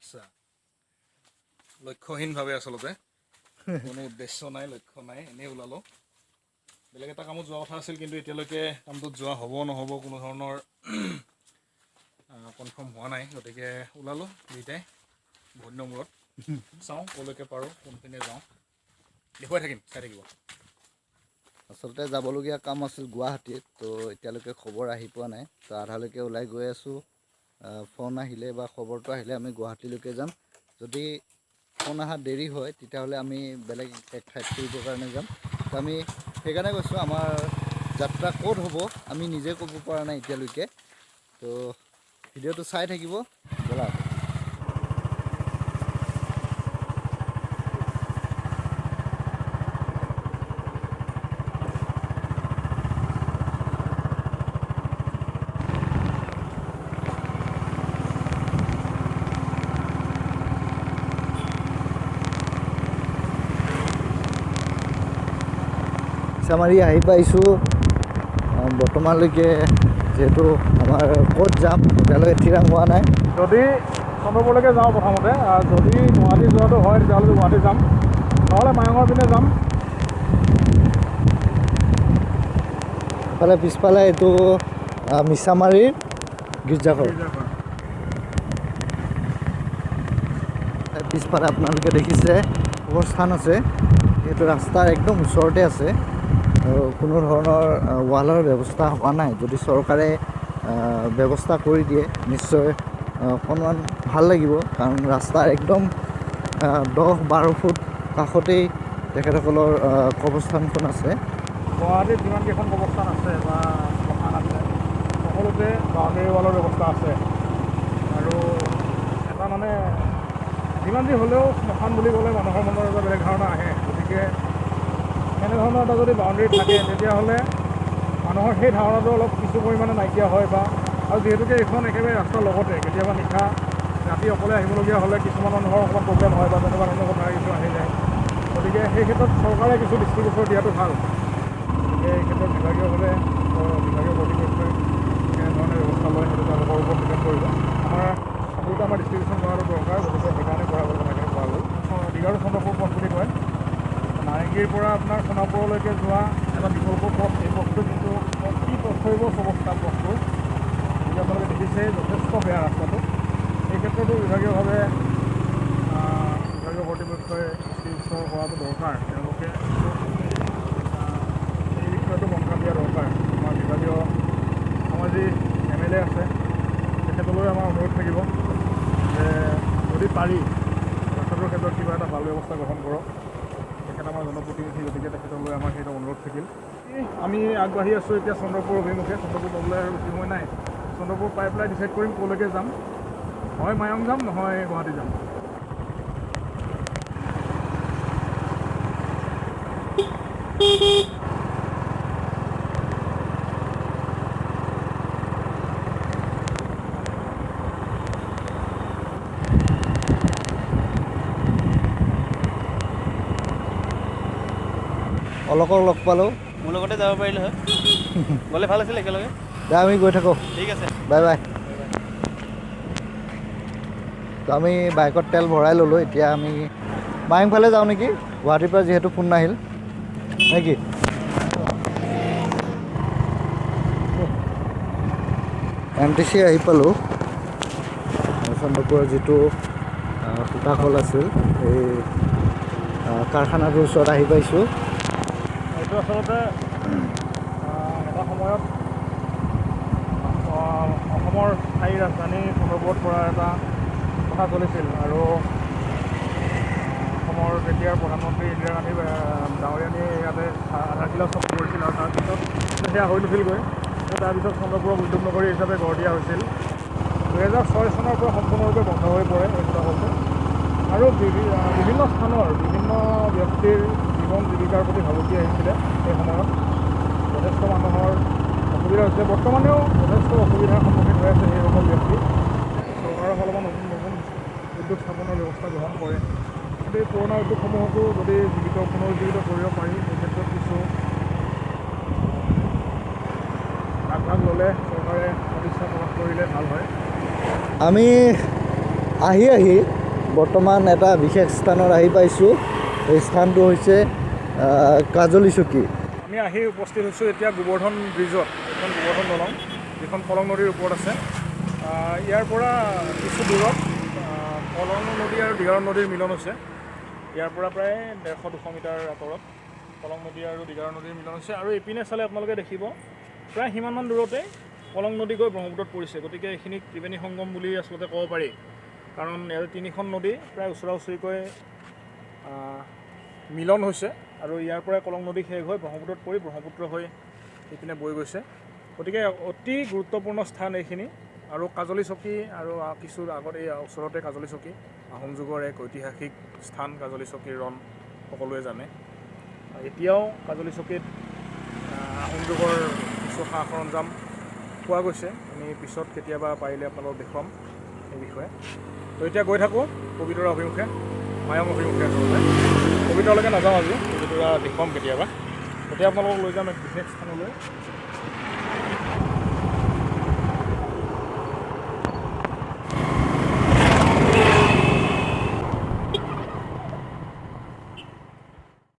আচ্ছা লক্ষ্যহীনভাৱে আচলতে কোনো উদ্দেশ্য নাই লক্ষ্য নাই এনেই ওলালোঁ বেলেগ এটা কামত যোৱা কথা আছিল কিন্তু এতিয়ালৈকে কামটোত যোৱা হ'ব নহ'ব কোনো ধৰণৰ কনফাৰ্ম হোৱা নাই গতিকে ওলালোঁ দুইটাই বহুত দিনৰ মূৰত চাওঁ ক'লৈকে পাৰোঁ কোনপিনে যাওঁ দেখুৱাই থাকিম চাই থাকিব আচলতে যাবলগীয়া কাম আছিল গুৱাহাটীত তো এতিয়ালৈকে খবৰ আহি পোৱা নাই তো আধালৈকে ওলাই গৈ আছোঁ ফোন আহিলে বা খবৰটো আহিলে আমি গুৱাহাটীলৈকে যাম যদি ফোন অহা দেৰি হয় তেতিয়াহ'লে আমি বেলেগ এক ঠাইত ফুৰিবৰ কাৰণে যাম তো আমি সেইকাৰণে কৈছোঁ আমাৰ যাত্ৰা ক'ত হ'ব আমি নিজে ক'ব পৰা নাই এতিয়ালৈকে তো ভিডিঅ'টো চাই থাকিব ব'লা মিছামাৰী আহি পাইছোঁ বৰ্তমানলৈকে যিহেতু আমাৰ ক'ত যাম এতিয়ালৈকে থিৰাং হোৱা নাই যদি চন্দ্ৰপুৰলৈকে যাওঁ প্ৰথমতে যদি গুৱাহাটী যোৱাটো হয় তেতিয়াহ'লে গুৱাহাটী যাম নহ'লে মায়ঙৰ পিনে যাম এইফালে পিছফালে এইটো মিছামাৰীৰ গীৰ্জাঘৰ পিছফালে আপোনালোকে দেখিছে কবৰস্থান আছে এইটো ৰাস্তাৰ একদম ওচৰতে আছে আৰু কোনো ধৰণৰ ৱালৰ ব্যৱস্থা হোৱা নাই যদি চৰকাৰে ব্যৱস্থা কৰি দিয়ে নিশ্চয় অকণমান ভাল লাগিব কাৰণ ৰাস্তাৰ একদম 10-12 ফুট কাষতেই তেখেতসকলৰ কবৰস্থানখন আছে গুৱাহাটীত যিমানকেইখন কবৰস্থান আছে বা শ্মশান আছে সকলোতে বাউণ্ডেৰী ৱালৰ ব্যৱস্থা আছে আৰু এটা মানে যিমান যি হ'লেও শ্মশান বুলি ক'লে মানুহৰ মনৰ এটা বেলেগ ধাৰণা আহে গতিকে এনেধৰণৰ এটা যদি বাউণ্ডেৰী থাকে তেতিয়াহ'লে মানুহৰ সেই ধাৰণাটো অলপ কিছু পৰিমাণে নাইকিয়া হয় বা আৰু যিহেতুকে এইখন একেবাৰে ৰাস্তাৰ লগতে কেতিয়াবা নিশা ৰাতি অকলে আহিবলগীয়া হ'লে কিছুমান মানুহৰ অকণমান প্ৰব্লেম হয় বা তেনেকুৱা ধৰণৰ কথা কিছু আহি যায় গতিকে সেই ক্ষেত্ৰত চৰকাৰে কিছু দৃষ্টিগোচৰ দিয়াটো ভাল গতিকে এই ক্ষেত্ৰত বিভাগীয়ভাৱে বিভাগীয় কৰ্তৃপক্ষই এনেধৰণে ব্যৱস্থা লয় সেইটো তেওঁলোকৰ ওপৰত ডিপেণ্ড কৰিব আচলতে আমাৰ ডিষ্ট্ৰিবিউশ্যন কৰাটো দৰকাৰ গতিকে সেইকাৰণে কৰা গ'ল কথাখিনি কৰা গ'ল দীঘাৰু চন্দ্ৰপুৰ পথ বুলি কয় নাৰেংগীৰ পৰা আপোনাৰ সোণাপুৰলৈকে যোৱা এটা বিকল্প পথ এই পথটো কিন্তু অতি পথৈবচ অৱস্থা পথটো গতিকে আপোনালোকে দেখিছে যথেষ্ট বেয়া ৰাস্তাটো এই ক্ষেত্ৰতো বিভাগীয় কৰ্তৃপক্ষই দৃষ্টিগোচৰ কৰাটো দৰকাৰ তেওঁলোকে এই বিষয়টো মনকাণ দিয়া দৰকাৰ আমাৰ বিভাগীয় আমাৰ যি MLA আছে তেখেতলৈ আমাৰ অনুৰোধ থাকিব যে যদি পাৰি ৰাস্তাটোৰ ক্ষেত্ৰত কিবা এটা ভাল ব্যৱস্থা গ্ৰহণ কৰক তেখেত আমাৰ জনপ্ৰতিনিধি গতিকে তেখেতলৈ আমাৰ সেইটো অনুৰোধ থাকিল আমি আগবাঢ়ি আছোঁ এতিয়া চন্দ্ৰপুৰ অভিমুখে চন্দ্ৰপুৰ পাবলৈ আৰু বেছি সময় নাই চন্দ্ৰপুৰ পাই পেলাই ডিচাইড কৰিম ক'লৈকে যাম হয় মায়ং যাম নহয় গুৱাহাটী যাম অলকক লগ পালোঁ মোৰ লগতে যাব পাৰিলে হয় গ'লে ভাল আছিল একেলগে দে আমি গৈ থাকোঁ ঠিক আছে বাই বাই তো আমি বাইকত তেল ভৰাই ল'লোঁ এতিয়া আমি মায়ং ফালে যাওঁ নেকি গুৱাহাটীৰ পৰা যিহেতু ফোন নাহিল নে কি MTC আহি পালোঁ চন্দ্ৰপুৰৰ যিটো সূতাকল আছিল সেই কাৰখানাটোৰ ওচৰত আহি পাইছোঁ এইটো আচলতে এটা সময়ত অসমৰ স্থায়ী ৰাজধানী চন্দ্ৰপুৰত পৰা এটা কথা চলিছিল আৰু অসমৰ তেতিয়াৰ প্ৰধানমন্ত্ৰী ইন্দিৰা গান্ধী ডাঙৰীয়ানীয়ে ইয়াতে আধাৰশিলা স্থাপন কৰিছিল আৰু তাৰপিছত সেয়া হৈ নুঠিলগৈ তাৰপিছত চন্দ্ৰপুৰক উদ্যোগ নগৰী হিচাপে গঢ় দিয়া হৈছিল 2006 চনৰ পৰা সম্পূৰ্ণৰূপে বন্ধ হৈ পৰে এই সূতাকলটো আৰু বিভিন্ন স্থানৰ বিভিন্ন ব্যক্তিৰ জীৱন জীৱিকাৰ প্ৰতি ভাবুকি আহিছিলে সেই সময়ত যথেষ্ট মানুহৰ অসুবিধা হৈছে বৰ্তমানেও যথেষ্ট অসুবিধাৰ সন্মুখীন হৈ আছে সেইসকল ব্যক্তি চৰকাৰে অলপমান নতুন নতুন উদ্যোগ স্থাপনৰ ব্যৱস্থা গ্ৰহণ কৰে কিন্তু এই পুৰণা উদ্যোগসমূহকো যদি পুনৰুজ্জীৱিত কৰিব পাৰি এই ক্ষেত্ৰত কিছু আগভাগ ল'লে চৰকাৰে সদিচ্ছা প্ৰকাশ কৰিলে ভাল হয় আমি আহি বৰ্তমান এটা বিশেষ স্থানত আহি পাইছোঁ। এই স্থানটো হৈছে কাজলী চকী। আমি আহি উপস্থিত হৈছোঁ এতিয়া গোবৰ্ধন ব্ৰিজত, এখন গোবৰ্ধন দলং যিখন কলং নদীৰ ওপৰত আছে। ইয়াৰ পৰা কিছু দূৰত কলং নদী আৰু দিগাৰ নদীৰ মিলন হৈছে। ইয়াৰ পৰা প্ৰায় 150-200 মিটাৰ আঁতৰত কলং নদী আৰু দিগাৰ নদীৰ মিলন হৈছে। আৰু এইপিনে চালে আপোনালোকে দেখিব প্ৰায় সিমানমান দূৰতে কলং নদী গৈ ব্ৰহ্মপুত্ৰত পৰিছে। গতিকে এইখিনিক ত্ৰিবেণী সংগম বুলি আচলতে ক'ব পাৰি, কাৰণ ইয়াৰ তিনিখন নদী প্ৰায় ওচৰা ওচৰিকৈ মিলন হৈছে আৰু ইয়াৰ পৰাই কলং নদী শেষ হৈ ব্ৰহ্মপুত্ৰত পৰি ব্ৰহ্মপুত্ৰ হৈ এইপিনে বৈ গৈছে। গতিকে অতি গুৰুত্বপূৰ্ণ স্থান এইখিনি। আৰু কাজলী চকী আৰু কিছু আগত এই ওচৰতে কাজলী চকী, আহোম যুগৰ এক ঐতিহাসিক স্থান। কাজলী চকীৰ ৰণ সকলোৱে জানে। এতিয়াও কাজলী চকীত আহোম যুগৰ কিছু সা সৰঞ্জাম পোৱা গৈছে। আমি পিছত কেতিয়াবা পাৰিলে আপোনালোকক দেখুৱাম এই বিষয়ে। তো এতিয়া গৈ থাকোঁ পবিতৰা অভিমুখে, মায়ং অভিমুখে। আচলতে পবিতৰালৈকে নাযাওঁ আজি, পবিতৰা দেখুৱাম কেতিয়াবা। তেতিয়া আপোনালোকক লৈ যাম এক বিশেষ স্থানলৈ।